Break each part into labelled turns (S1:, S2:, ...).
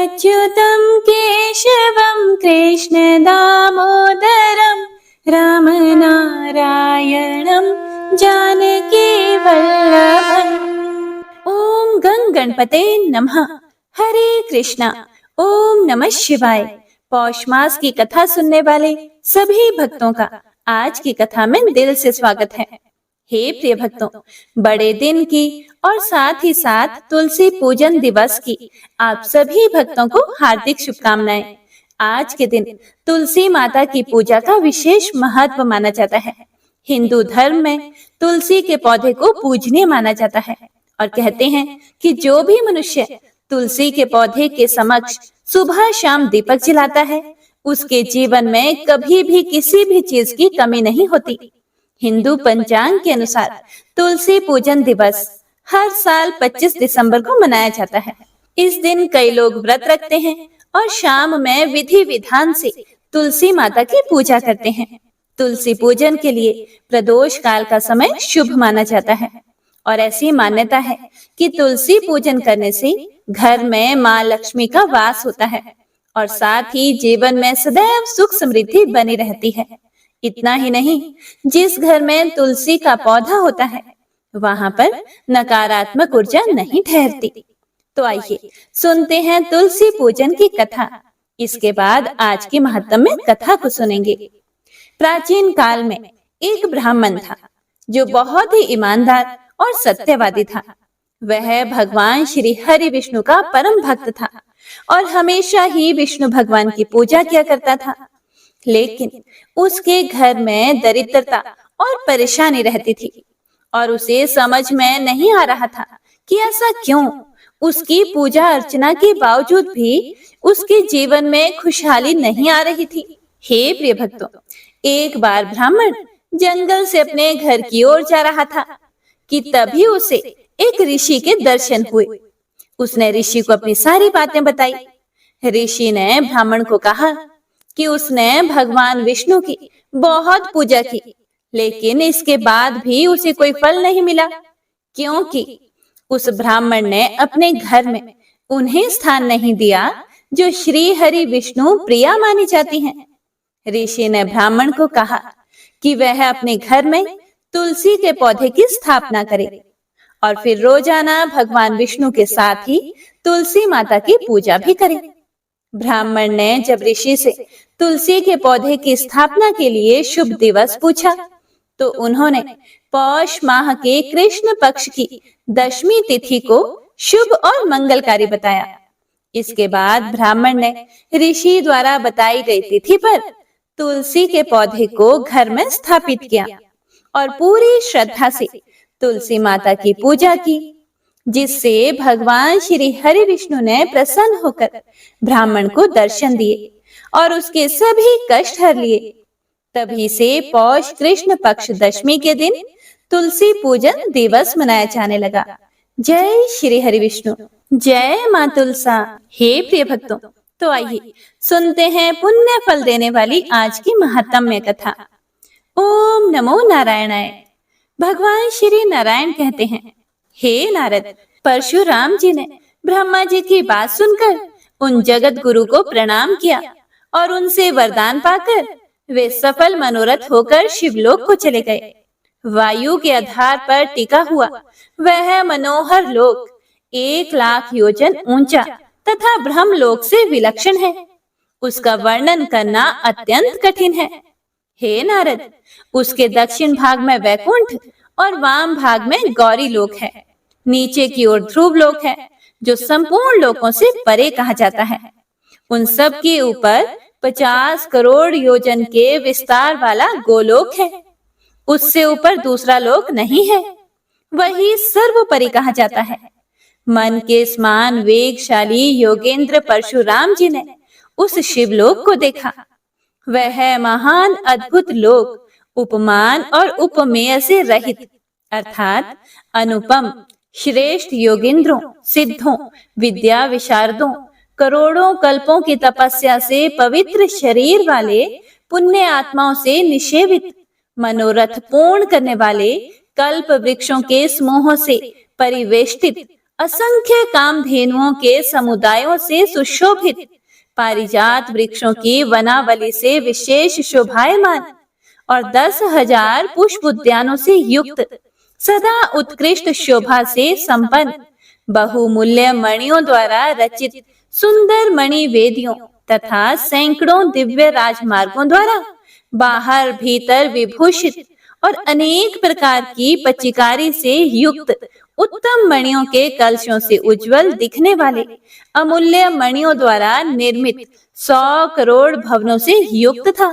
S1: अच्युतं केशवं कृष्णदामोदरं रामनारायणं जानकीवल्लभम्। ओम गंग गणपते नमः। हरे कृष्णा। ओम नमः शिवाय। पौष मास की कथा सुनने वाले सभी भक्तों का आज की कथा में दिल से स्वागत है। हे प्रिय भक्तों, बड़े दिन की और साथ ही साथ तुलसी पूजन दिवस की आप सभी भक्तों को हार्दिक शुभकामनाएं। आज के दिन तुलसी माता की पूजा का विशेष महत्व माना जाता है। हिंदू धर्म में तुलसी के पौधे को पूजनीय माना जाता है और कहते हैं कि जो भी मनुष्य तुलसी के पौधे के समक्ष सुबह शाम दीपक जलाता है, उसके जीवन में कभी भी किसी भी चीज की कमी नहीं होती। हिंदू पंचांग के अनुसार तुलसी पूजन दिवस हर साल 25 दिसंबर को मनाया जाता है। इस दिन कई लोग व्रत रखते हैं और शाम में विधि विधान से तुलसी माता की पूजा करते हैं। तुलसी पूजन के लिए प्रदोष काल का समय शुभ माना जाता है और ऐसी मान्यता है कि तुलसी पूजन करने से घर में माँ लक्ष्मी का वास होता है और साथ ही जीवन में सदैव सुख समृद्धि बनी रहती है। इतना ही नहीं, जिस घर में तुलसी का पौधा होता है वहां पर नकारात्मक ऊर्जा नहीं ठहरती। तो आइए सुनते हैं तुलसी पूजन की कथा। इसके बाद आज की महत्तम कथा को सुनेंगे। प्राचीन काल में एक ब्राह्मण था जो बहुत ही ईमानदार और सत्यवादी था। वह भगवान श्री हरि विष्णु का परम भक्त था और हमेशा ही विष्णु भगवान की पूजा किया करता था। लेकिन उसके घर में दरिद्रता और परेशानी रहती थी और उसे समझ में नहीं आ रहा था कि ऐसा क्यों। उसकी पूजा अर्चना के बावजूद भी उसके जीवन में खुशहाली नहीं आ रही थी। हे प्रिय भक्तों, एक बार ब्राह्मण जंगल से अपने घर की ओर जा रहा था कि तभी उसे एक ऋषि के दर्शन हुए। उसने ऋषि को अपनी सारी बातें बताई। ऋषि ने ब्राह्मण को कहा कि उसने भगवान विष्णु की बहुत पूजा की, लेकिन इसके बाद भी उसे कोई फल नहीं मिला, क्योंकि उस ब्राह्मण ने अपने घर में उन्हें स्थान नहीं दिया जो श्री हरि विष्णु प्रिया मानी जाती हैं। ऋषि ने ब्राह्मण को कहा कि वह अपने घर में तुलसी के पौधे की स्थापना करे और फिर रोजाना भगवान विष्णु के साथ ही तुलसी माता की पूजा भी करे। ब्राह्मण ने जब ऋषि से तुलसी के पौधे की स्थापना के लिए शुभ दिवस पूछा तो उन्होंने पौष माह के कृष्ण पक्ष की दशमी तिथि को शुभ और मंगलकारी बताया। इसके बाद ब्राह्मण ने ऋषि द्वारा बताई गई तिथि पर तुलसी के पौधे को घर में स्थापित किया और पूरी श्रद्धा से तुलसी माता की पूजा की, जिससे भगवान श्री हरि विष्णु ने प्रसन्न होकर ब्राह्मण को दर्शन दिए और उसके सभी कष्ट हर लिए। तभी से पौष कृष्ण पक्ष दशमी के दिन तुलसी पूजन दिवस मनाया जाने लगा। जय श्री हरि विष्णु, जय माँ तुलसा। हे प्रिय भक्तों, तो आइए सुनते हैं पुण्य फल देने वाली आज की महत्तम कथा। ओम नमो नारायणाय। भगवान श्री नारायण कहते हैं, हे नारद, परशुराम जी ने ब्रह्मा जी की बात सुनकर उन जगत गुरु को प्रणाम किया और उनसे वरदान पाकर वे सफल मनोरथ होकर शिवलोक को चले गए। वायु के आधार पर टिका हुआ वह मनोहर लोक 1,00,000 योजन ऊंचा तथा ब्रह्मलोक से विलक्षण है। उसका वर्णन करना अत्यंत कठिन है। हे नारद, उसके दक्षिण भाग में वैकुंठ और वाम भाग में गौरी लोक है। नीचे की ओर ध्रुव लोक है जो संपूर्ण लोकों से परे कहा जाता है। उन सब के ऊपर 50 करोड़ योजन के विस्तार वाला गोलोक है। उससे ऊपर दूसरा लोक नहीं है, वही सर्वोपरि कहा जाता है। मन के समान वेगशाली योगेंद्र परशुराम जी ने उस शिवलोक को देखा। वह महान अद्भुत लोक उपमान और उपमेय से रहित अर्थात अनुपम श्रेष्ठ योगेंद्रों, सिद्धों, विद्या विशारदों, करोड़ों कल्पों की तपस्या से पवित्र शरीर वाले पुण्य आत्माओं से निषेवित मनोरथ पूर्ण करने वाले कल्प वृक्षों के समूहों से परिवेष्टित असंख्य कामधेनुओं के समुदायों से सुशोभित, पारिजात वृक्षों की वनावली से विशेष शोभायमान और 10,000 पुष्प उद्यानों से युक्त, सदा उत्कृष्ट शोभा से संपन्न, बहुमूल्य मणियों द्वारा रचित सुंदर मणि वेदियों तथा सैकड़ों दिव्य राजमार्गों द्वारा बाहर भीतर विभूषित और अनेक प्रकार की पचिकारी से युक्त, उत्तम मणियों के कलशों से उज्जवल दिखने वाले, अमूल्य मणियों द्वारा निर्मित 100 करोड़ भवनों से युक्त था।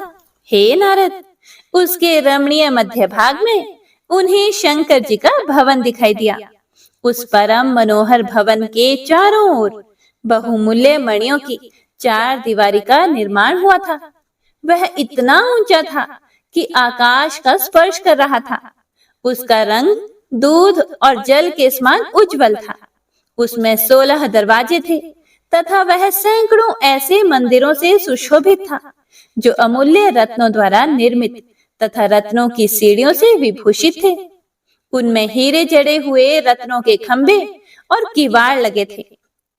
S1: हे नारद, उसके रमणीय मध्य भाग में उन्हें शंकर जी का भवन दिखाई दिया। उस परम मनोहर भवन के चारों ओर बहुमूल्य मणियों की 4 दीवारी का निर्माण हुआ था। वह इतना ऊंचा था कि आकाश का स्पर्श कर रहा था। उसका रंग दूध और जल के समान उज्जवल था। उसमें 16 दरवाजे थे तथा वह सैकड़ों ऐसे मंदिरों से सुशोभित था जो अमूल्य रत्नों द्वारा निर्मित तथा रत्नों की सीढ़ियों से विभूषित थे। उनमें हीरे जड़े हुए रत्नों के खंभे और किवाड़ लगे थे।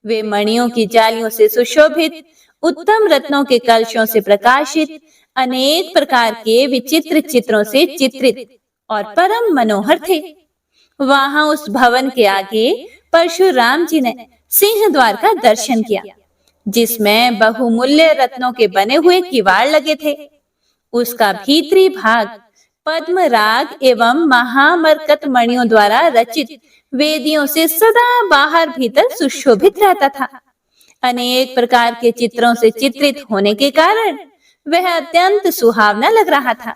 S1: वे मणियों की जालियों से सुशोभित, उत्तम रत्नों के कलशों से प्रकाशित, अनेक प्रकार के विचित्र चित्रों से चित्रित और परम मनोहर थे। वहां उस भवन के आगे परशुराम जी ने सिंह द्वार का दर्शन किया, जिसमें बहुमूल्य रत्नों के बने हुए किवाड़ लगे थे। उसका भीतरी भाग पद्म राग एवं महामरकत मणियों द्वारा रचित वेदियों से सदा बाहर भीतर सुशोभित रहता था। अनेक प्रकार के चित्रों से चित्रित होने के कारण वह अत्यंत सुहावना लग रहा था।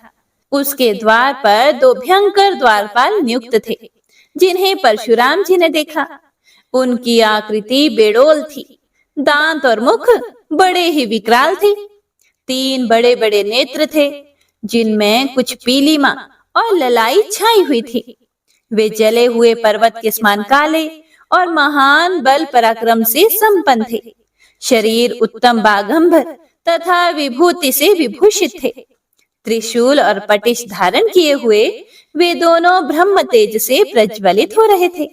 S1: उसके द्वार पर 2 भयंकर द्वारपाल नियुक्त थे, जिन्हें परशुराम जी ने देखा। उनकी आकृति बेडोल थी, दांत और मुख बड़े ही विकराल थे। 3 बड़े बड़े नेत्र थे, जिनमें कुछ पीलिमा और ललाई छाई हुई थी। वे जले हुए पर्वत के समान काले और महान बल पराक्रम से संपन्न थे। शरीर उत्तम बागंबर तथा विभूति से विभूषित थे। त्रिशूल और पटिश धारण किए हुए वे दोनों ब्रह्म तेज से प्रज्वलित हो रहे थे।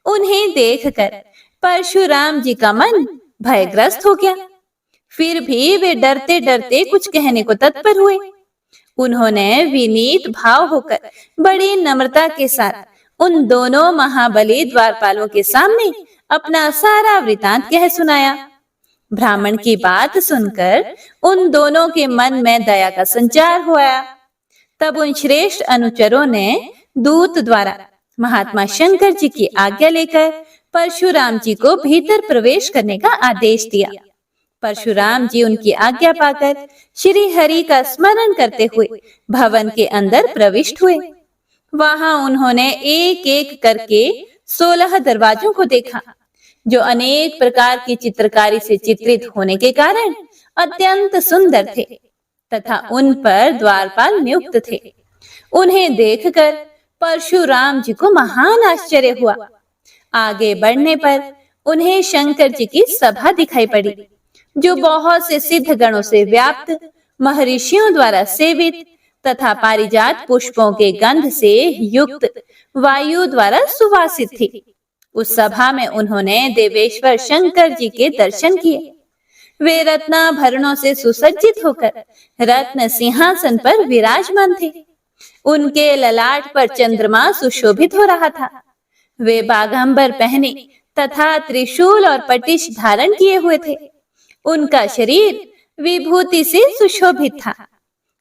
S1: उन्हें देखकर परशुराम जी का मन भयग्रस्त हो गया। फिर भी वे डरते डरते कुछ कहने को तत्पर हुए। उन्होंने विनीत भाव होकर बड़ी नम्रता के साथ उन दोनों महाबली द्वारपालों के सामने अपना सारा वृतांत कह सुनाया। ब्राह्मण की बात सुनकर उन दोनों के मन में दया का संचार हुआ। तब उन श्रेष्ठ अनुचरों ने दूत द्वारा महात्मा शंकर जी की आज्ञा लेकर परशुराम जी को भीतर प्रवेश करने का आदेश दिया। परशुराम जी उनकी आज्ञा पाकर श्री हरि का स्मरण करते हुए भवन के अंदर प्रविष्ट हुए। वहां उन्होंने एक एक करके 16 दरवाजों को देखा, जो अनेक प्रकार की चित्रकारी से चित्रित होने के कारण अत्यंत सुंदर थे तथा उन पर द्वारपाल नियुक्त थे। उन्हें देखकर परशुराम जी को महान आश्चर्य हुआ। आगे बढ़ने पर उन्हें शंकर जी की सभा दिखाई पड़ी, जो बहुत से सिद्ध गणों से व्याप्त, महर्षियों द्वारा सेवित तथा पारिजात पुष्पों के गंध से युक्त वायु द्वारा सुवासित थी। उस सभा में उन्होंने देवेश्वर शंकर जी के दर्शन किए। वे रत्नाभरणों से सुसज्जित होकर रत्न सिंहासन पर विराजमान थे। उनके ललाट पर चंद्रमा सुशोभित हो रहा था। वे बागंबर पहने तथा त्रिशूल और पटिश धारण किए हुए थे। उनका शरीर विभूति से सुशोभित था।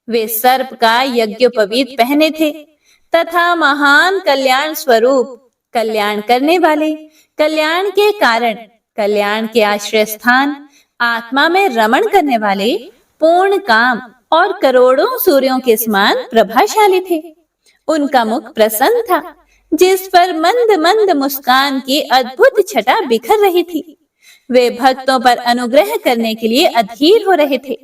S1: वे सर्प का यज्ञोपवीत पहने थे तथा महान कल्याण स्वरूप, कल्याण करने वाले, कल्याण के कारण, कल्याण के आश्रय स्थान, आत्मा में रमण करने वाले, पूर्ण काम और करोड़ों सूर्यों के समान प्रभाशाली थे। उनका मुख प्रसन्न था, जिस पर मंद मंद मुस्कान की अद्भुत छटा बिखर रही थी। वे भक्तों पर अनुग्रह करने के लिए अधीर हो रहे थे।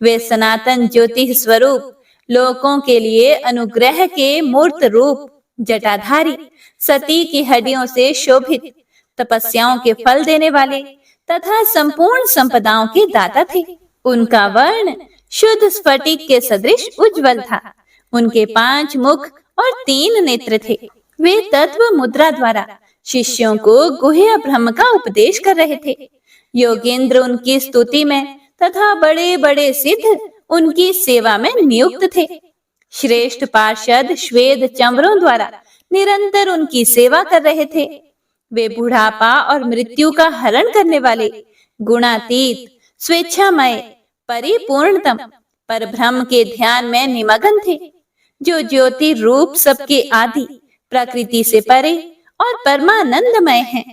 S1: वे सनातन ज्योति स्वरूप, लोकों के लिए अनुग्रह के मूर्त रूप, जटाधारी, सती की हड्डियों से शोभित, तपस्याओं के फल देने वाले तथा संपूर्ण संपदाओं के दाता थे। उनका वर्ण शुद्ध स्फटिक के सदृश उज्जवल था। उनके 5 मुख और 3 नेत्र थे। वे तत्व मुद्रा द्वारा शिष्यों को गुह्य ब्रह्म का उपदेश कर रहे थे। योगेंद्र उनकी स्तुति में तथा बड़े बड़े सिद्ध उनकी सेवा में नियुक्त थे। श्रेष्ठ पार्षद श्वेत चंवरों द्वारा निरंतर उनकी सेवा कर रहे थे। वे बुढ़ापा और मृत्यु का हरण करने वाले गुणातीत, स्वेच्छामय, परिपूर्णतम परब्रह्म के ध्यान में निमग्न थे, जो ज्योति रूप सबके आदि, प्रकृति से परे और परमानंदमय हैं।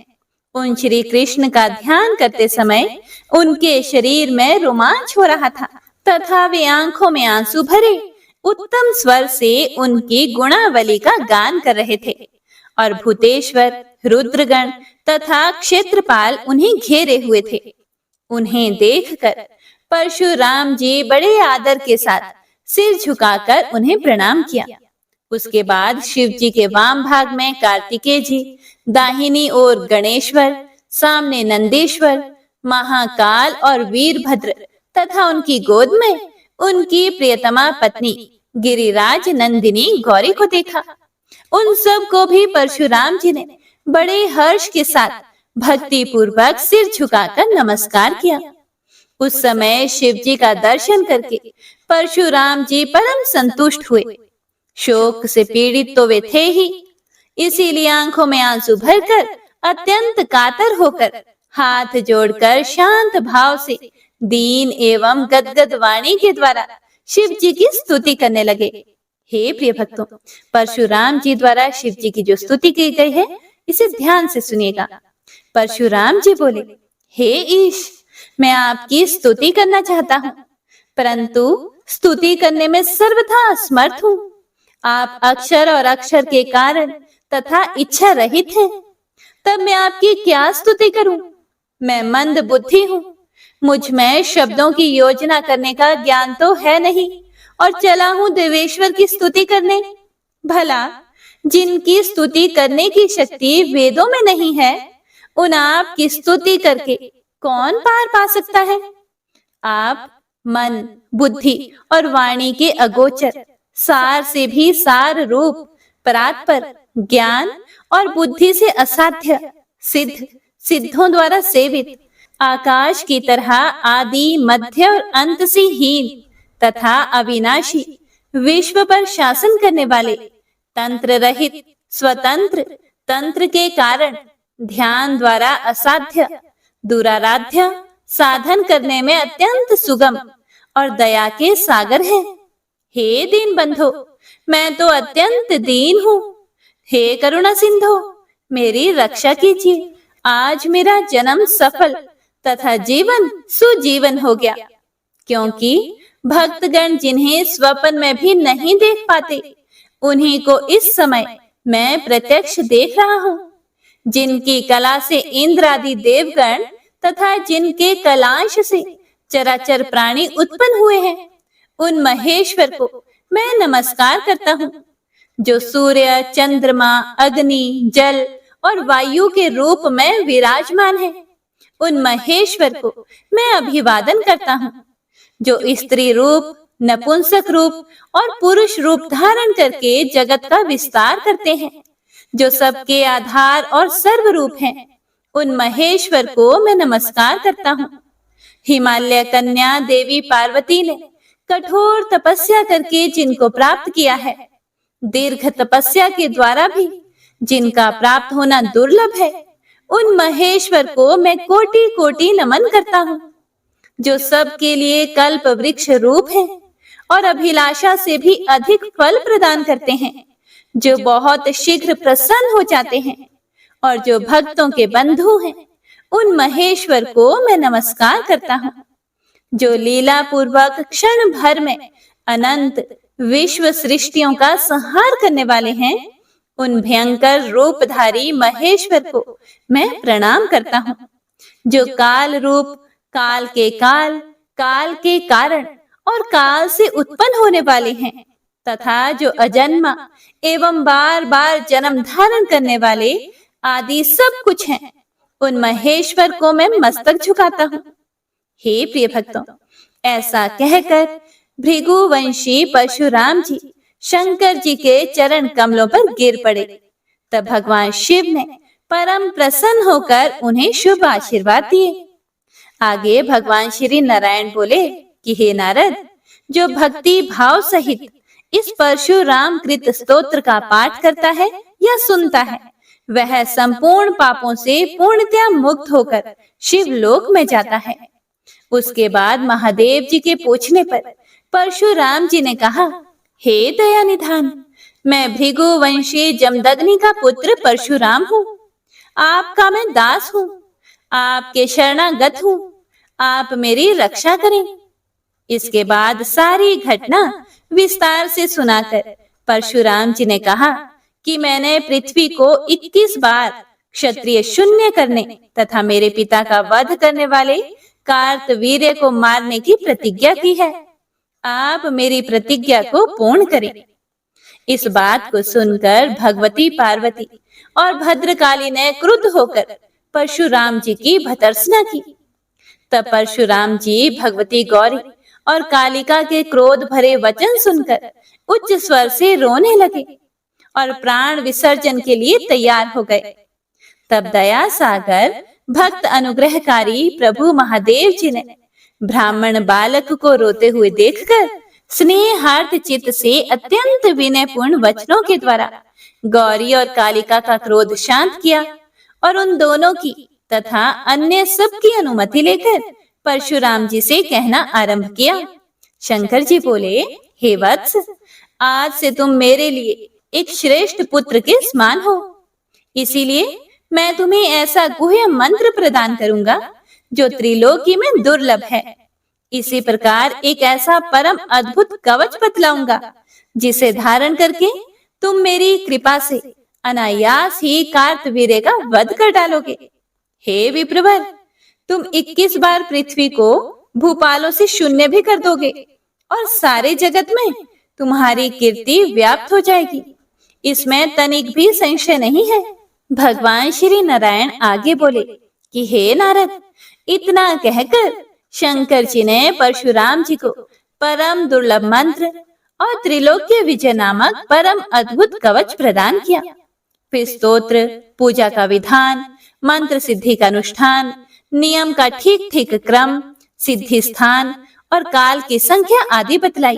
S1: उन श्री कृष्ण का ध्यान करते समय उनके शरीर में रोमांच हो रहा था तथा वे आंखों में आंसू भरे उत्तम स्वर से उनकी गुणावली का गान कर रहे थे और भूतेश्वर, रुद्रगण तथा क्षेत्रपाल उन्हें घेरे हुए थे। उन्हें देखकर परशुराम जी बड़े आदर के साथ सिर झुकाकर उन्हें प्रणाम किया। उसके बाद शिव जी के वाम भाग में कार्तिकेय जी, दाहिनी ओर गणेश्वर, सामने नंदेश्वर, महाकाल और वीरभद्र तथा उनकी गोद में उनकी प्रियतमा पत्नी गिरिराज नंदिनी गौरी को देखा। उन सब को भी परशुराम जी ने बड़े हर्ष के साथ भक्ति पूर्वक सिर झुकाकर नमस्कार किया। उस समय शिव जी का दर्शन करके परशुराम जी परम संतुष्ट हुए। शोक से पीड़ित तो वे थे ही, इसीलिए आंखों में आंसू भरकर अत्यंत कातर होकर हाथ जोड़कर शांत भाव से दीन एवं गदगद वाणी के द्वारा शिव जी की स्तुति करने लगे। हे प्रिय भक्तों, परशुराम जी द्वारा शिव जी की जो स्तुति की गई है, इसे ध्यान से सुनिएगा। परशुराम जी बोले, हे ईश, मैं आपकी स्तुति करना चाहता हूँ, परंतु स्तुति करने में सर्वथा असमर्थ हूँ। आप अक्षर और अक्षर के कारण तथा इच्छा रहित हैं, तब मैं आपकी क्या स्तुति करूं? मैं मंद बुद्धि हूँ, मुझ में शब्दों की योजना करने का ज्ञान तो है नहीं और चला हूँ देवेश्वर की स्तुति करने। भला जिनकी स्तुति करने की शक्ति वेदों में नहीं है, उन आप की स्तुति करके कौन पार पा सकता है? आप मन, बुद्धि और वाणी के अगोचर, सार से भी सार रूप, परात्पर, ज्ञान और बुद्धि से असाध्य, सिद्ध, सिद्धों द्वारा सेवित, आकाश की तरह आदि, मध्य और अंत से हीन तथा अविनाशी, विश्व पर शासन करने वाले, तंत्र रहित, स्वतंत्र, तंत्र के कारण, ध्यान द्वारा असाध्य, दुराराध्य, साधन करने में अत्यंत सुगम और दया के सागर है। हे दीन बंधो, मैं तो अत्यंत दीन हूँ। हे करुणा सिंधो, मेरी रक्षा कीजिए। आज मेरा जन्म सफल तथा जीवन सुजीवन हो गया, क्योंकि भक्तगण जिन्हें स्वप्न में भी नहीं देख पाते, उन्हीं को इस समय मैं प्रत्यक्ष देख रहा हूँ। जिनकी कला से इंद्र आदि देवगण तथा जिनके कलांश से चराचर प्राणी उत्पन्न हुए हैं, उन महेश्वर को मैं नमस्कार करता हूँ, जो सूर्य, चंद्रमा, अग्नि, जल और वायु के रूप में विराजमान है। उन महेश्वर को मैं अभिवादन करता हूँ, जो स्त्री रूप, नपुंसक रूप और पुरुष रूप धारण करके जगत का विस्तार करते हैं, जो सबके आधार और सर्व रूप हैं। उन महेश्वर को मैं नमस्कार करता हूँ। हिमालय कन्या देवी पार्वती ने कठोर तपस्या करके जिनको प्राप्त किया है, दीर्घ तपस्या के द्वारा भी जिनका प्राप्त होना दुर्लभ है, उन महेश्वर को मैं कोटि कोटि नमन करता हूँ, जो सबके लिए कल्प वृक्ष रूप है और अभिलाषा से भी अधिक फल प्रदान करते हैं, जो बहुत शीघ्र प्रसन्न हो जाते हैं और जो भक्तों के बंधु हैं। उन महेश्वर को मैं नमस्कार करता हूँ, जो लीला पूर्वक क्षण भर में अनंत विश्व सृष्टियों का संहार करने वाले हैं। उन भयंकर रूपधारी महेश्वर को मैं प्रणाम करता हूँ, जो काल रूप, काल के काल, काल के कारण और काल से उत्पन्न होने वाले हैं, तथा जो अजन्मा एवं बार बार जन्म धारण करने वाले आदि सब कुछ हैं। उन महेश्वर को मैं मस्तक झुकाता हूँ। हे प्रिय भक्तों, ऐसा कहकर भृगुवंशी परशुराम जी शंकर जी के चरण कमलों पर गिर पड़े। तब भगवान शिव ने परम प्रसन्न होकर उन्हें शुभ आशीर्वाद दिए। आगे भगवान श्री नारायण बोले कि हे नारद, जो भक्ति भाव सहित इस परशुराम कृत स्तोत्र का पाठ करता है या सुनता है, वह संपूर्ण पापों से पूर्णतया मुक्त होकर शिवलोक में जाता है। उसके बाद महादेव जी के पूछने पर परशुराम जी ने कहा, हे दया निधान, मैं भृगु वंशी जमदग्नि का पुत्र परशुराम हूँ। आपका मैं दास हूँ, आपके शरणागत हूँ, आप मेरी रक्षा करें। इसके बाद सारी घटना विस्तार से सुनाकर परशुराम जी ने कहा कि मैंने पृथ्वी को 21 बार क्षत्रिय शून्य करने तथा मेरे पिता का वध करने वाले कार्तवीर्य को मारने की प्रतिज्ञा की है। आप मेरी प्रतिज्ञा को पूर्ण करें। इस बात को सुनकर भगवती पार्वती और भद्रकाली ने क्रुद्ध होकर परशुराम जी की भर्त्सना की। तब परशुराम जी भगवती गौरी और कालिका के क्रोध भरे वचन सुनकर उच्च स्वर से रोने लगे और प्राण विसर्जन के लिए तैयार हो गए। तब दया सागर भक्त अनुग्रहकारी प्रभु महादेव जी ने ब्राह्मण बालक को रोते हुए देखकर स्नेहार्थ चित्त से अत्यंत विनयपूर्ण वचनों के द्वारा गौरी और कालिका का क्रोध शांत किया और उन दोनों की तथा अन्य सबकी अनुमति लेकर परशुराम जी से कहना आरंभ किया। शंकर जी बोले, हे वत्स, आज से तुम मेरे लिए एक श्रेष्ठ पुत्र के समान हो, इसीलिए मैं तुम्हें ऐसा गुह्य मंत्र प्रदान करूंगा जो त्रिलोकी में दुर्लभ है। इसी प्रकार एक ऐसा परम अद्भुत कवच बतलाऊंगा जिसे धारण करके तुम मेरी कृपा से अनायास ही कार्तवीर्य का वध कर डालोगे। हे विप्रवर, तुम 21 बार पृथ्वी को भूपालों से शून्य भी कर दोगे और सारे जगत में तुम्हारी कीर्ति व्याप्त हो जाएगी, इसमें तनिक भी संशय नहीं है। भगवान श्री नारायण आगे बोले कि हे नारद, इतना कहकर शंकर जी ने परशुराम जी को परम दुर्लभ मंत्र और त्रिलोक्य विजय नामक परम अद्भुत कवच प्रदान किया। फिर स्तोत्र, पूजा का विधान, मंत्र सिद्धि का अनुष्ठान, नियम का ठीक ठीक क्रम, सिद्धि स्थान और काल की संख्या आदि बतलाई।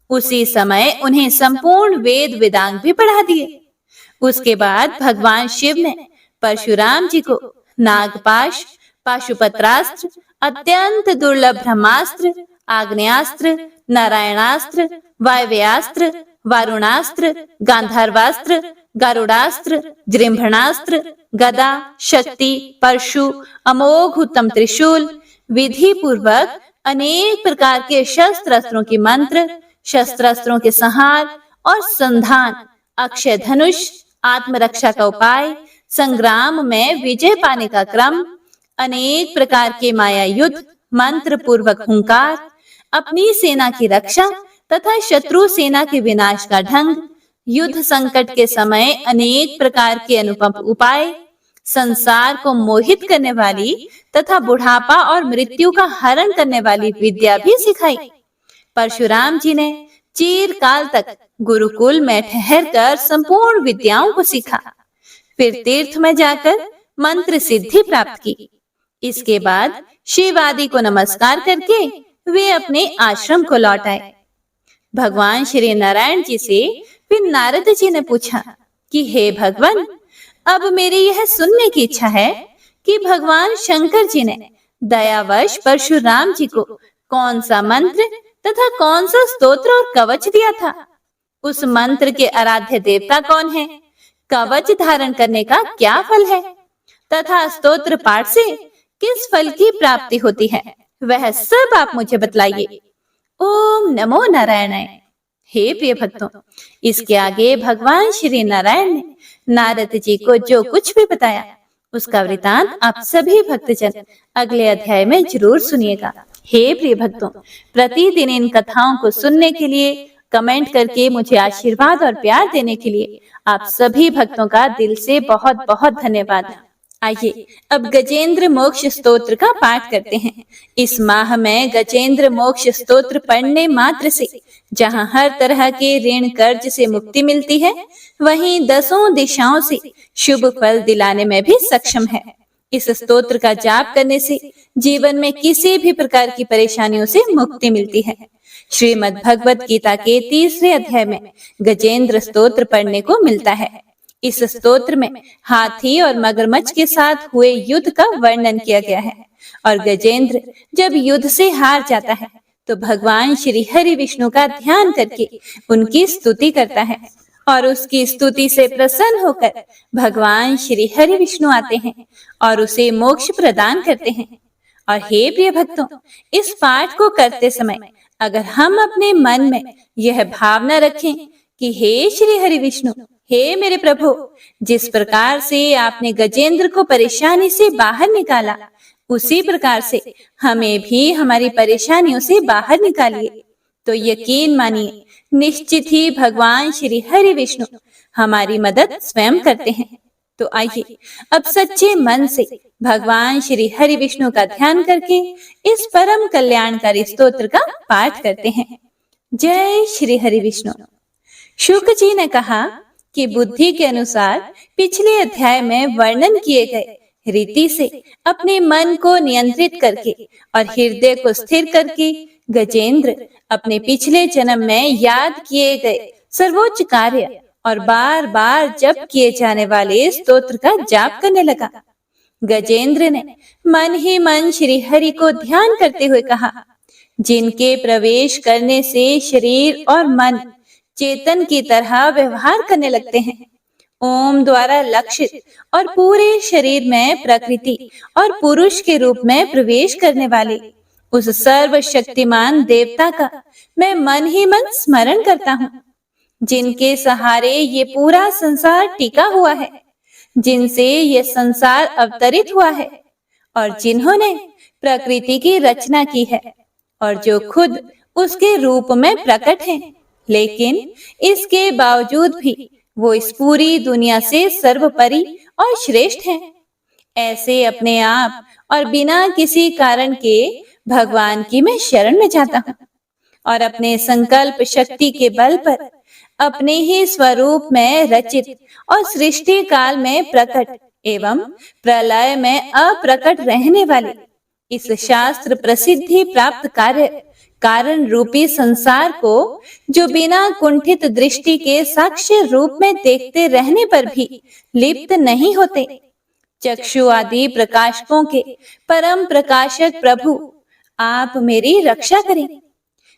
S1: उसी समय उन्हें संपूर्ण वेद वेदांग भी पढ़ा दिए। उसके बाद भगवान शिव ने परशुराम जी को नागपाश, पाशुपत्रास्त्र, अत्यंत दुर्लभ ब्रह्मास्त्र, आग्नेयास्त्र, नारायणास्त्र, वायव्यास्त्र, वारुणास्त्र, गांधार्वास्त्र, गरुडास्त्र, जृंभणास्त्र, गदा, शक्ति, परशु, अमोघ उत्तम त्रिशूल, विधि पूर्वक अनेक प्रकार के शस्त्रास्त्रों की मंत्र, शस्त्रास्त्रों के संहार और संधान, अक्षय धनुष, आत्मरक्षा का उपाय, संग्राम में विजय पाने का क्रम, अनेक प्रकार के माया युद्ध, मंत्र पूर्वक हुंकार, अपनी सेना की रक्षा तथा शत्रु सेना के विनाश का ढंग, युद्ध संकट के समय अनेक प्रकार के अनुपम उपाय, संसार को मोहित करने वाली तथा बुढ़ापा और मृत्यु का हरण करने वाली विद्या भी सिखाई। परशुराम जी ने चिरकाल तक गुरुकुल में ठहरकर संपूर्ण विद्याओं को सीखा, फिर तीर्थ में जाकर मंत्र सिद्धि प्राप्त की। इसके बाद शिव आदि को नमस्कार करके वे अपने आश्रम को लौट आए। भगवान श्री नारायण जी से फिर नारद जी ने पूछा कि हे भगवान, अब मेरी यह सुनने की इच्छा है कि भगवान शंकर जी ने दयावश परशुराम जी को कौन सा मंत्र तथा कौन सा स्तोत्र और कवच दिया था। उस मंत्र के आराध्य देवता कौन है, कवच धारण करने का क्या फल है तथा स्तोत्र पाठ से किस फल की प्राप्ति होती है, वह सब आप मुझे बतलाइए। ओम नमो नारायणाय। हे प्रिय भक्तों, इसके आगे भगवान श्री नारायण ने नारद जी को जो कुछ भी बताया उसका वृतांत आप सभी भक्तजन अगले अध्याय में जरूर सुनिएगा। हे प्रिय भक्तों, प्रतिदिन इन कथाओं को सुनने के लिए, कमेंट करके मुझे आशीर्वाद और प्यार देने के लिए आप सभी भक्तों का दिल से बहुत बहुत धन्यवाद। आइए अब गजेंद्र मोक्ष स्तोत्र का पाठ करते हैं। इस माह में गजेंद्र मोक्ष स्तोत्र पढ़ने मात्र से जहाँ हर तरह के ऋण कर्ज से मुक्ति मिलती है, वहीं 10 दिशाओं से शुभ फल दिलाने में भी सक्षम है। इस स्तोत्र का जाप करने से जीवन में किसी भी प्रकार की परेशानियों से मुक्ति मिलती है। श्रीमद् भगवत गीता के 3रे अध्याय में गजेंद्र स्तोत्र पढ़ने को मिलता है। इस स्तोत्र में हाथी और मगरमच्छ के साथ हुए युद्ध का वर्णन किया गया है और गजेंद्र जब युद्ध से हार जाता है तो भगवान श्री हरि विष्णु का ध्यान करके उनकी स्तुति करता है और उसकी स्तुति से प्रसन्न होकर भगवान श्री हरि विष्णु आते हैं और उसे मोक्ष प्रदान करते हैं। और हे प्रिय भक्तों, इस पाठ को करते समय अगर हम अपने मन में यह भावना रखें कि हे श्री हरि विष्णु, हे मेरे प्रभु, जिस प्रकार से आपने गजेंद्र को परेशानी से बाहर निकाला, उसी प्रकार से हमें भी हमारी परेशानियों से बाहर निकालिए, तो यकीन मानिए निश्चित ही भगवान श्री हरि विष्णु हमारी मदद स्वयं करते हैं। तो आइए अब सच्चे मन से भगवान श्री हरि विष्णु का ध्यान करके इस परम कल्याणकारी स्तोत्र का पाठ करते हैं। जय श्री हरि विष्णु। शुक जी ने कहा कि बुद्धि के अनुसार पिछले अध्याय में वर्णन किए गए रीति से अपने मन को नियंत्रित करके और हृदय को स्थिर करके गजेंद्र अपने पिछले जन्म में याद किए गए सर्वोच्च कार्य और बार बार जप किए जाने वाले स्तोत्र का जाप करने लगा। गजेंद्र ने मन ही मन श्री हरि को ध्यान करते हुए कहा, जिनके प्रवेश करने से शरीर और मन चेतन की तरह व्यवहार करने लगते हैं, ओम द्वारा लक्षित और पूरे शरीर में प्रकृति और पुरुष के रूप में प्रवेश करने वाले उस सर्वशक्तिमान देवता का मैं मन ही मन स्मरण करता हूँ, जिनके सहारे ये पूरा संसार टिका हुआ है, जिनसे ये संसार अवतरित हुआ है और जिन्होंने प्रकृति की रचना की है और जो खुद उसके रूप में प्रकट हैं, लेकिन इसके बावजूद भी वो इस पूरी दुनिया से सर्वोपरि और श्रेष्ठ हैं। ऐसे अपने आप और बिना किसी कारण के भगवान की मैं शरण में जाता हूँ और अपने संकल्प शक्ति के बल पर अपने ही स्वरूप में रचित और सृष्टि काल में प्रकट एवं प्रलय में अप्रकट रहने वाले इस शास्त्र प्रसिद्धि प्राप्त कार्य कारण रूपी संसार को, जो बिना कुंठित दृष्टि के साक्ष्य रूप में देखते रहने पर भी लिप्त नहीं होते, चक्षु आदि प्रकाशकों के परम प्रकाशक प्रभु, आप मेरी रक्षा करें।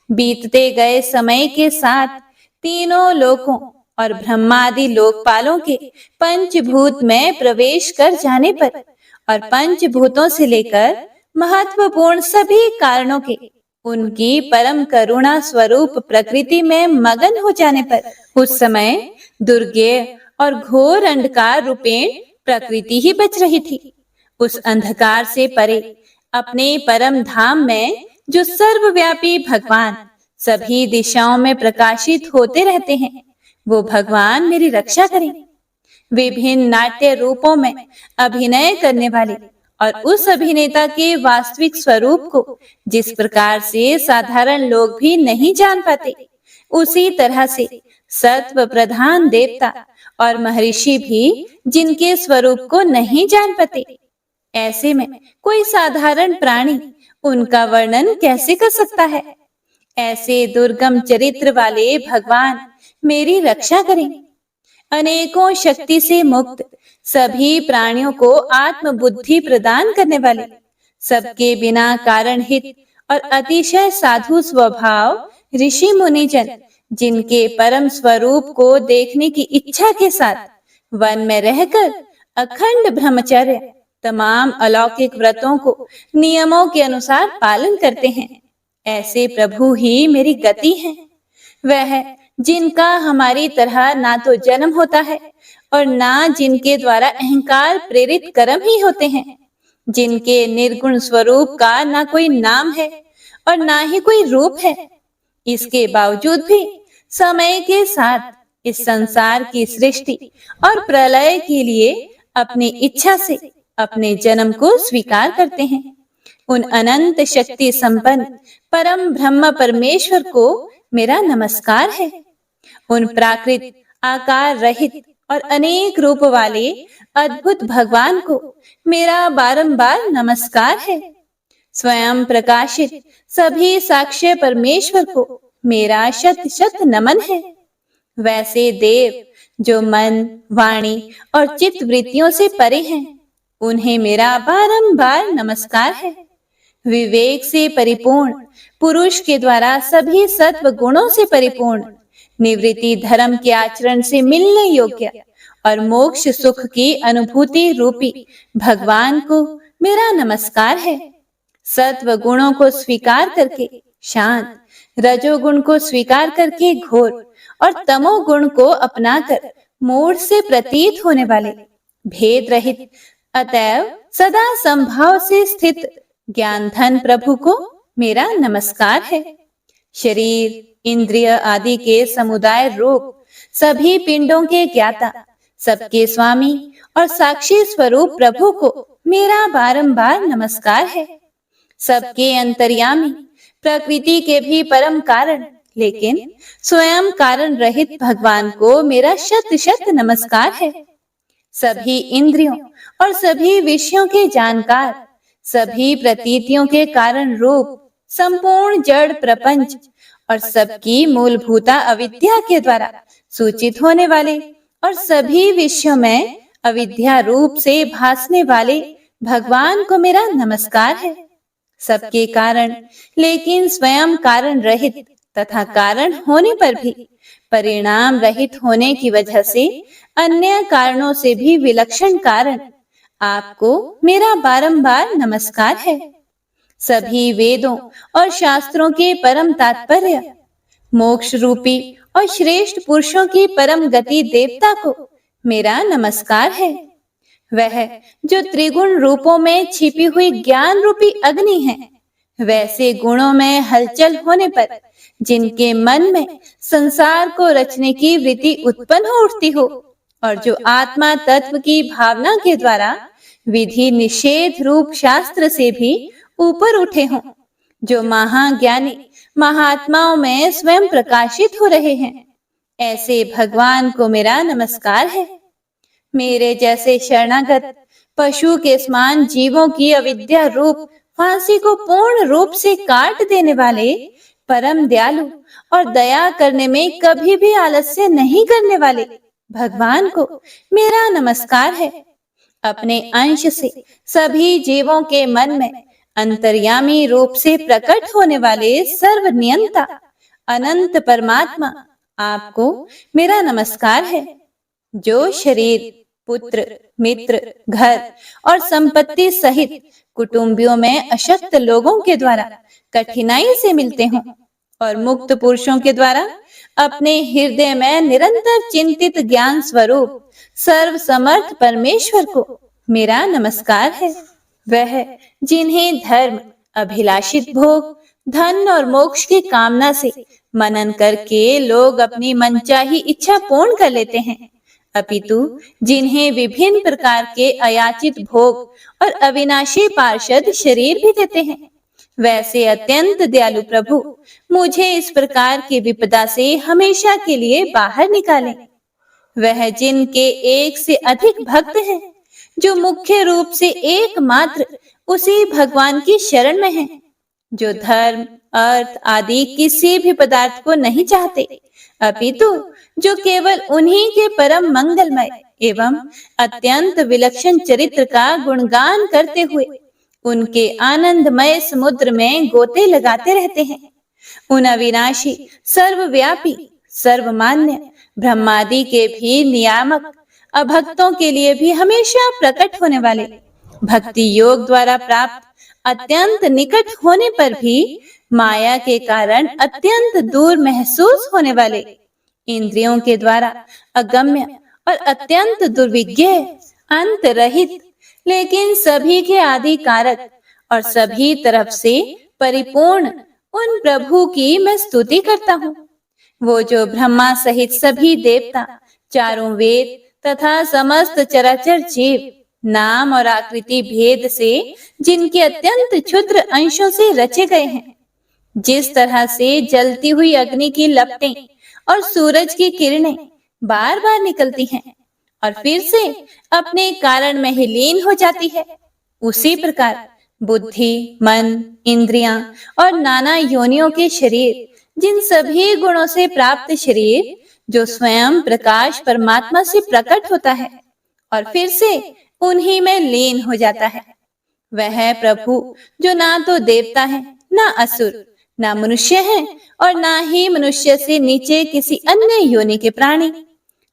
S1: बीतते गए समय के साथ तीनों लोकों और ब्रह्मादि लोकपालों के पंचभूत में प्रवेश कर जाने पर और पंचभूतों से लेकर महत्वपूर्ण सभी कारणों के उनकी परम करुणा स्वरूप प्रकृति में मगन हो जाने पर उस समय दुर्गेय और घोर अंधकार रूपेण प्रकृति ही बच रही थी। उस अंधकार से परे अपने परम धाम में जो सर्वव्यापी भगवान सभी दिशाओं में प्रकाशित होते रहते हैं, वो भगवान मेरी रक्षा करें। विभिन्न नाट्य रूपों में अभिनय करने वाले और उस अभिनेता के वास्तविक स्वरूप को जिस प्रकार से साधारण लोग भी नहीं जान पाते, उसी तरह से सत्व प्रधान देवता और महर्षि भी जिनके स्वरूप को नहीं जान पाते, ऐसे में कोई साधारण प्राणी उनका वर्णन कैसे कर सकता है। ऐसे दुर्गम चरित्र वाले भगवान मेरी रक्षा करें। अनेकों शक्ति से मुक्त सभी प्राणियों को आत्म बुद्धि प्रदान करने वाले, सबके बिना कारण हित और अतिशय साधु स्वभाव ऋषि मुनिजन, जिनके परम स्वरूप को देखने की इच्छा के साथ वन में रहकर अखंड ब्रह्मचर्य तमाम अलौकिक व्रतों को नियमों के अनुसार पालन करते हैं, ऐसे प्रभु ही मेरी गति हैं। वह जिनका हमारी तरह ना तो जन्म होता है और ना जिनके द्वारा अहंकार प्रेरित कर्म ही होते हैं, जिनके निर्गुण स्वरूप का ना कोई नाम है और ना ही कोई रूप है, इसके बावजूद भी समय के साथ इस संसार की सृष्टि और प्रलय के लिए अपनी इच्छा से अपने जन्म को स्वीकार करते हैं। उन अनंत शक्ति संपन्न परम ब्रह्म परमेश्वर को मेरा नमस्कार है। उन प्राकृत आकार रहित और अनेक रूप वाले अद्भुत भगवान को मेरा बारंबार नमस्कार है। स्वयं प्रकाशित सभी साक्ष्य परमेश्वर को मेरा शत शत नमन है। वैसे देव जो मन, वाणी और चित्त वृत्तियों से परे हैं, उन्हें मेरा बारंबार नमस्कार है। विवेक से परिपूर्ण पुरुष के द्वारा सभी सत्व गुणों से परिपूर्ण निवृत्ति धर्म के आचरण से मिलने योग्य और मोक्ष सुख की अनुभूति रूपी भगवान को मेरा नमस्कार है। सत्व गुणों को स्वीकार करके शांत, रजोगुण को स्वीकार करके घोर और तमोगुण को अपनाकर मूढ़ से प्रतीत होने वाले भेद रहित अतएव सदा संभाव से स्थित ज्ञान धन प्रभु को मेरा नमस्कार है। शरीर, इंद्रिय आदि के समुदाय रूप सभी पिंडों के ज्ञाता, सबके स्वामी और साक्षी स्वरूप प्रभु को मेरा बारंबार नमस्कार है। सबके अंतर्यामी, प्रकृति के भी परम कारण लेकिन स्वयं कारण रहित भगवान को मेरा शत शत नमस्कार है। सभी इंद्रियों और सभी विषयों के जानकार, सभी प्रतीतियों के कारण रूप संपूर्ण जड़ प्रपंच और सबकी मूलभूता अविद्या के द्वारा सूचित होने वाले और सभी विषयों में अविद्या रूप से भासने वाले भगवान को मेरा नमस्कार है। सबके कारण लेकिन स्वयं कारण रहित तथा कारण होने पर भी परिणाम रहित होने की वजह से अन्य कारणों से भी विलक्षण कारण आपको मेरा बारंबार नमस्कार है। सभी वेदों और शास्त्रों के परम तात्पर्य, मोक्ष रूपी और श्रेष्ठ पुरुषों की परम गति देवता को मेरा नमस्कार है। वह जो त्रिगुण रूपों में छिपी हुई ज्ञान रूपी अग्नि है, वैसे गुणों में हलचल होने पर जिनके मन में संसार को रचने की वृत्ति उत्पन्न हो उठती हो और जो आत्मा तत्व की भावना के द्वारा विधि निषेध रूप शास्त्र से भी ऊपर उठे हों, जो महाज्ञानी महात्माओं में स्वयं प्रकाशित हो रहे हैं, ऐसे भगवान को मेरा नमस्कार है। मेरे जैसे शरणागत पशु के समान जीवों की अविद्या रूप फांसी को पूर्ण रूप से काट देने वाले परम दयालु और दया करने में कभी भी आलस्य नहीं करने वाले भगवान को मेरा नमस्कार है। अपने अंश से सभी जीवों के मन में अंतर्यामी रूप से प्रकट होने वाले सर्वनियंता अनंत परमात्मा आपको मेरा नमस्कार है। जो शरीर, पुत्र, मित्र, घर और संपत्ति सहित कुटुंबियों में अशक्त लोगों के द्वारा कठिनाई से मिलते हों और मुक्त पुरुषों के द्वारा अपने हृदय में निरंतर चिंतित ज्ञान स्वरूप सर्व समर्थ परमेश्वर को मेरा नमस्कार है। वह जिन्हें धर्म, अभिलाषित भोग, धन और मोक्ष की कामना से मनन करके लोग अपनी मनचाही इच्छा पूर्ण कर लेते हैं, अपितु जिन्हें विभिन्न प्रकार के अयाचित भोग और अविनाशी पार्षद शरीर भी देते हैं, वैसे अत्यंत दयालु प्रभु मुझे इस प्रकार की विपदा से हमेशा के लिए बाहर निकालें। वह जिनके एक से अधिक भक्त हैं, जो मुख्य रूप से एकमात्र उसी भगवान की शरण में हैं, जो धर्म, अर्थ आदि किसी भी पदार्थ को नहीं चाहते, अपितु जो केवल उन्हीं के परम मंगलमय एवं अत्यंत विलक्षण चरित्र का गुणगान करते हुए उनके आनंदमय समुद्र में गोते लगाते रहते हैं। उन अविनाशी, सर्वव्यापी, सर्वमान्य ब्रह्मादि के भी नियामक, अभक्तों के लिए भी हमेशा प्रकट होने वाले, भक्ति योग द्वारा प्राप्त अत्यंत निकट होने पर भी माया के कारण अत्यंत दूर महसूस होने वाले, इंद्रियों के द्वारा अगम्य और अत्यंत दुर्विज्ञ, अंत रहित लेकिन सभी के आदि कारक और सभी तरफ से परिपूर्ण उन प्रभु की मैं स्तुति करता हूँ। वो जो ब्रह्मा सहित सभी देवता, चारों वेद तथा समस्त चराचर जीव नाम और आकृति भेद से जिनके अत्यंत क्षुद्र अंशों से रचे गए हैं। जिस तरह से जलती हुई अग्नि की लपटें और सूरज की किरणें बार बार निकलती हैं और फिर से अपने कारण में ही लीन हो जाती है, उसी प्रकार बुद्धि, मन, इंद्रियां और नाना योनियों के शरीर, जिन सभी गुणों से प्राप्त शरीर जो स्वयं प्रकाश परमात्मा से प्रकट होता है और फिर से उन्हीं में लीन हो जाता है, वह प्रभु जो ना तो देवता है, ना असुर, ना मनुष्य है और ना ही मनुष्य से नीचे किसी अन्य योनि के प्राणी,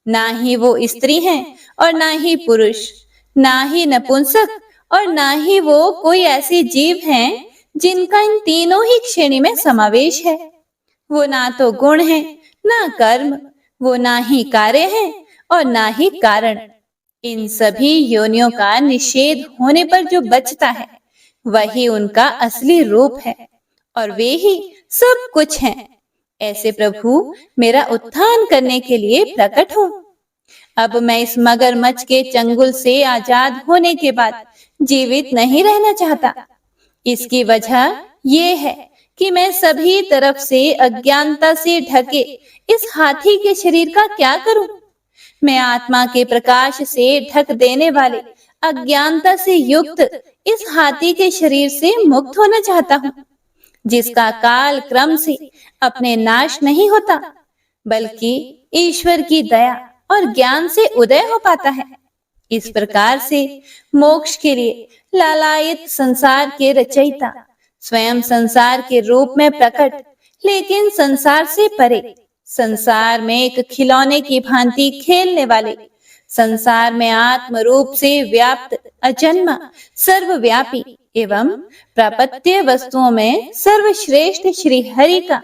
S1: ना ही वो स्त्री हैं और ना ही पुरुष, ना ही नपुंसक और ना ही वो कोई ऐसे जीव हैं जिनका इन तीनों ही श्रेणी में समावेश है। वो ना तो गुण है, ना कर्म, वो ना ही कार्य है और ना ही कारण। इन सभी योनियों का निषेध होने पर जो बचता है वही उनका असली रूप है और वे ही सब कुछ हैं। ऐसे प्रभु मेरा उत्थान करने के लिए प्रकट हो। अब मैं इस मगरमच्छ के चंगुल से आजाद होने के बाद जीवित नहीं रहना चाहता। इसकी वजह ये है कि मैं सभी तरफ से अज्ञानता से ढके इस हाथी के शरीर का क्या करूं? मैं आत्मा के प्रकाश से ढक देने वाले अज्ञानता से युक्त इस हाथी के शरीर से मुक्त होना चाहता हूँ, जिसका काल क्रम से अपने नाश नहीं होता, बल्कि ईश्वर की दया और ज्ञान से उदय हो पाता है। इस प्रकार से मोक्ष के लिए लालायित संसार के रचयिता स्वयं संसार के रूप में प्रकट, लेकिन संसार से परे, संसार में एक खिलौने की भांति खेलने वाले, संसार में आत्म रूप से व्याप्त, अजन्मा, सर्वव्यापी एवं प्रापत्य वस्तुओं में सर्वश्रेष्ठ श्री हरि का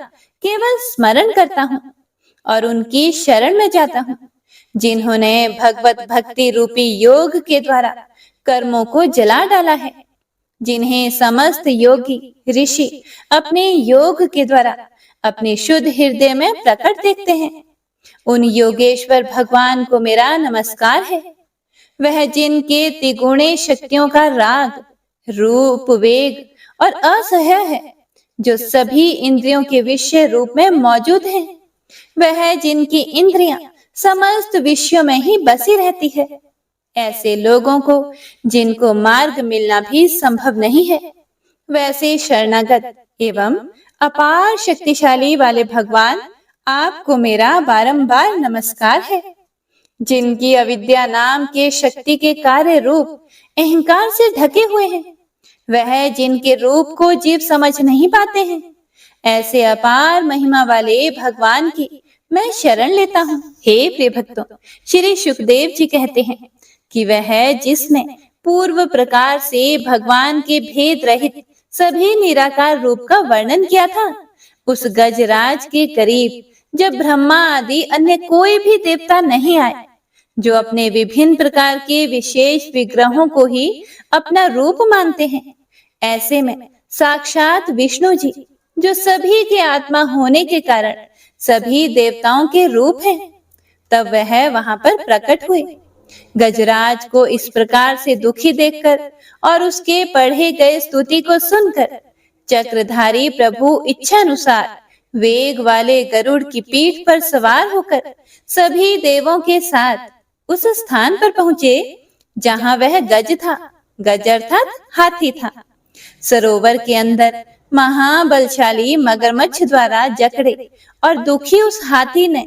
S1: केवल स्मरण करता हूँ और उनकी शरण में जाता हूँ, जिन्होंने भगवत भक्ति रूपी योग के द्वारा कर्मों को जला डाला है, जिन्हें समस्त योगी ऋषि अपने योग के द्वारा अपने शुद्ध हृदय में प्रकट देखते हैं। उन योगेश्वर भगवान को मेरा नमस्कार है। वह जिनके त्रिगुणे शक्तियों का राग, रूप, वेग और असह्य है, जो सभी इंद्रियों के विषय रूप में मौजूद है। वह जिनकी इंद्रियां समस्त विषयों में ही बसी रहती है। ऐसे लोगों को जिनको मार्ग मिलना भी संभव नहीं है, वैसे शरणागत एवं अपार शक्तिशाली वाले भगवान आपको मेरा बारंबार नमस्कार है। जिनकी अविद्या नाम के शक्ति के कार्य रूप अहंकार से ढके हुए हैं, वह जिनके रूप को जीव समझ नहीं पाते हैं, ऐसे अपार महिमा वाले भगवान की मैं शरण लेता हूँ। हे प्रिय भक्तों, श्री सुखदेव जी कहते हैं कि वह जिसने पूर्व प्रकार से भगवान के भेद रहित सभी निराकार रूप का वर्णन किया था, उस गजराज के करीब जब ब्रह्मा आदि अन्य कोई भी देवता नहीं आए, जो अपने विभिन्न प्रकार के विशेष विग्रहों को ही अपना रूप मानते हैं, ऐसे में साक्षात विष्णु जी, जो सभी के आत्मा होने के कारण सभी देवताओं के रूप हैं, तब वह वहां पर प्रकट हुए। गजराज को इस प्रकार से दुखी देखकर और उसके पढ़े गए स्तुति को सुनकर चक्रधारी प्रभु इच्छानुसार वेग वाले गरुड़ की पीठ पर सवार होकर सभी देवों के साथ उस स्थान पर पहुंचे जहां वह गज था। गज अर्थात हाथी था। सरोवर के अंदर महाबलशाली मगरमच्छ द्वारा जकड़े और दुखी उस हाथी ने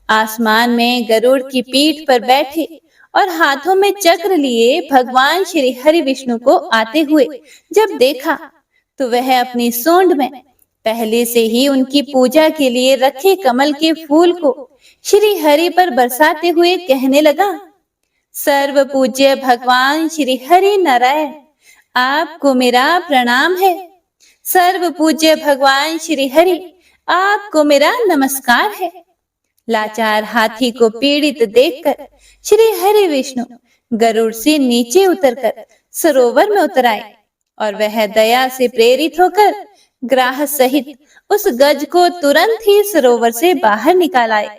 S1: आसमान में गरुड़ की पीठ पर बैठे और हाथों में चक्र लिए भगवान श्री हरि विष्णु को आते हुए जब देखा, तो वह अपनी सूंड में पहले से ही उनकी पूजा के लिए रखे कमल के फूल को श्री हरि पर बरसाते हुए कहने लगा, सर्व पूज्य भगवान श्री हरि नारायण, आपको मेरा प्रणाम है। सर्व पूज्य भगवान श्री हरि, आपको मेरा नमस्कार है। लाचार हाथी को पीड़ित देखकर श्री हरि विष्णु गरुड़ से नीचे उतरकर सरोवर में उतर आए और वह दया से प्रेरित होकर ग्राह सहित उस गज को तुरंत ही सरोवर से बाहर निकाल आए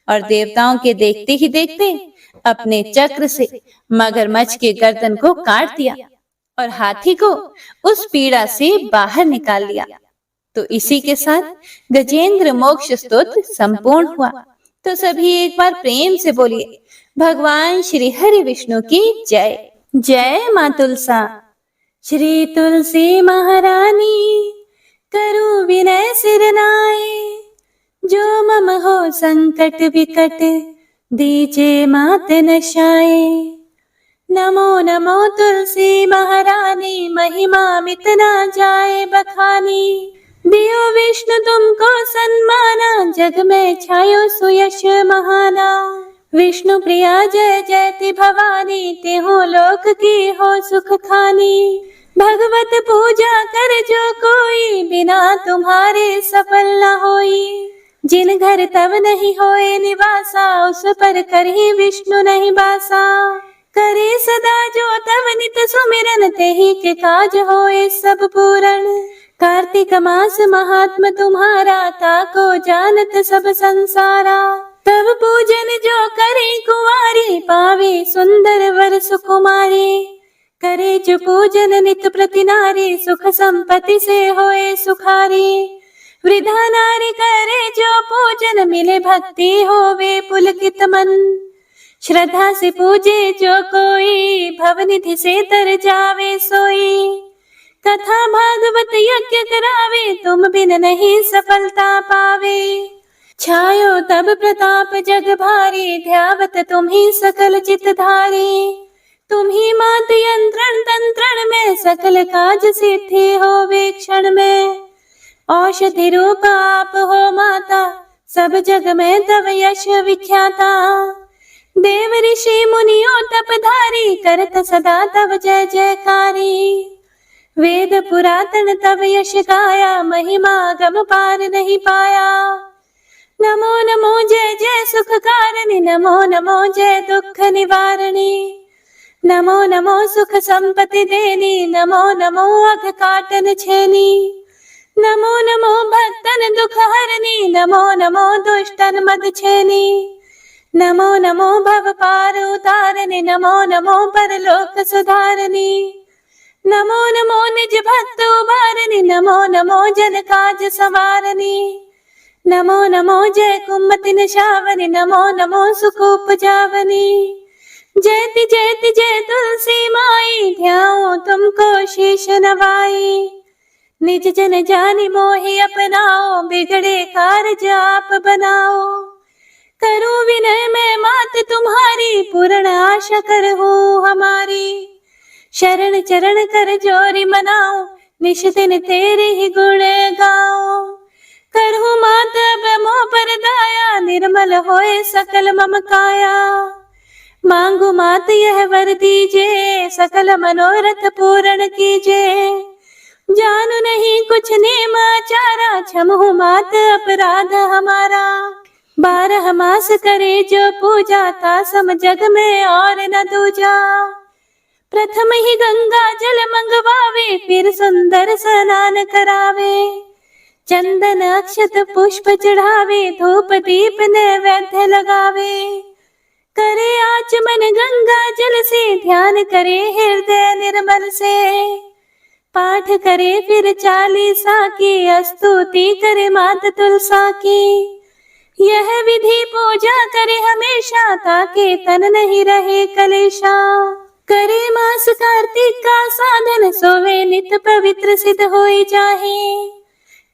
S1: और देवताओं के देखते ही देखते अपने चक्र से मगरमच्छ के गर्दन को काट दिया और हाथी को उस पीड़ा से बाहर निकाल लिया। तो इसी के साथ गजेंद्र मोक्ष स्तोत्र संपूर्ण हुआ। तो सभी एक बार प्रेम से बोलिए, भगवान श्री हरि विष्णु की जय। जय माँ तुलसा। श्री तुलसी महारानी करूं विनय सिर नाए, जो मम हो संकट विकट दीजे मात नशाए। नमो नमो तुलसी महारानी, महिमा मिट ना जाए बखानी। दियो विष्णु तुमको सन्माना, जग में छायो सुयश महाना। विष्णु प्रिया जय जयति भवानी, तेहो लोक की हो सुख खानी। भगवत पूजा कर जो कोई, बिना तुम्हारे सफल न होई। जिन घर तब नहीं होए निवासा, उस पर करही विष्णु नहीं बासा। करे सदा जो तब नित सुमिरन, तेहि के काज होए सब पूरण। कार्तिक मास महात्म तुम्हारा, ताको जानत सब संसारा। तब पूजन जो करे कुंवारी, पावे सुंदर वर सुकुमारी। करे जो पूजन नित प्रति नारी, सुख संपत्ति से होए सुखारी। वृद्धा नारी करे जो पूजन, मिले भक्ति होवे पुलकित मन। श्रद्धा से पूजे जो कोई, भवनिधि से तर जावे सोई। कथा भागवत यज्ञ करावे, तुम बिन नहीं सफलता पावे। छायो तब प्रताप जग भारी, ध्यावत तुम ही सकल चित धारी। तुम ही मात यंत्रण तंत्रण में, सकल काज सिद्धि होवे क्षण में। औषधि रूप आप हो माता, सब जग में तव यश विख्याता। देव ऋषि मुनियों तपधारी, करत सदा तव जय जयकारी। वेद पुरातन तव यश गाया, महिमा गम पार नहीं पाया। नमो नमो जय जय सुख कारणी, नमो नमो जय दुख निवारणी। नमो नमो सुख संपत्ति देनी, नमो नमो अघ काटन छेनी। नमो नमो भक्तन दुख हरनी, नमो नमो दुष्टन मद छेनी। नमो नमो भव पार उतारनी, नमो नमो परलोक सुधारनी। नमो नमो निज भक्त उबारनी, नमो नमो जन काज सवारनी। नमो नमो जय कुमति निशावनी, नमो नमो सुख उपजावनी। जयति जयति जय तुलसी माई, ध्याओ तुमको शीश नवाई। निज जन जानि मोहि अपनाओ, बिगड़े कारज आप बनाओ। करूं विनय मैं मात तुम्हारी, पूर्ण आशा करहूं हमारी। शरण चरण कर जोरी मनाओ, निश दिन तेरे ही गुण गाओ। करहूं मात अब मोह पर दाया, निर्मल होए सकल मम काया। मांगू मात यह वर दीजे, सकल मनोरथ पूर्ण कीजे। जानू नहीं कुछ नेम आचारा, क्षमहु मात अपराध हमारा। 12 मास करे जो पूजा, ता सम जग में और न दूजा। प्रथम ही गंगा जल मंगवावे, फिर सुंदर स्नान करावे। चंदन अक्षत पुष्प चढ़ावे, धूप दीप नैवेद्य लगावे। करे आचमन गंगा जल से, ध्यान करे हृदय निर्मल से। पाठ करे फिर 40 की, स्तुति करे मात तुलसा की। यह विधि पूजा करे हमेशा, ताके तन नहीं रहे कलेशा। करे मास कार्तिक का साधन, सोवे नित पवित्र सिद्ध होई जाहे।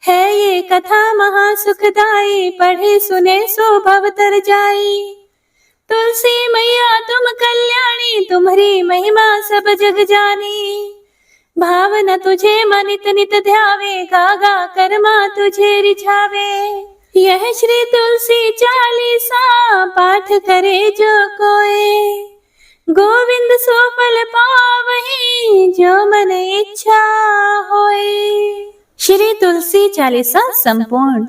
S1: है ये कथा महा सुखदाई, पढ़े सुने सो भव तर जाई। तुलसी मैया तुम कल्याणी, तुम्हारी महिमा सब जग जानी। भावना तुझे मनित नित ध्यावे, गागा कर्मा तुझे रिझावे। यह श्री तुलसी 40 पाठ करे जो कोई, गोविंद सो फल पावहि, जो मन इच्छा होए। श्री तुलसी 40 संपूर्ण।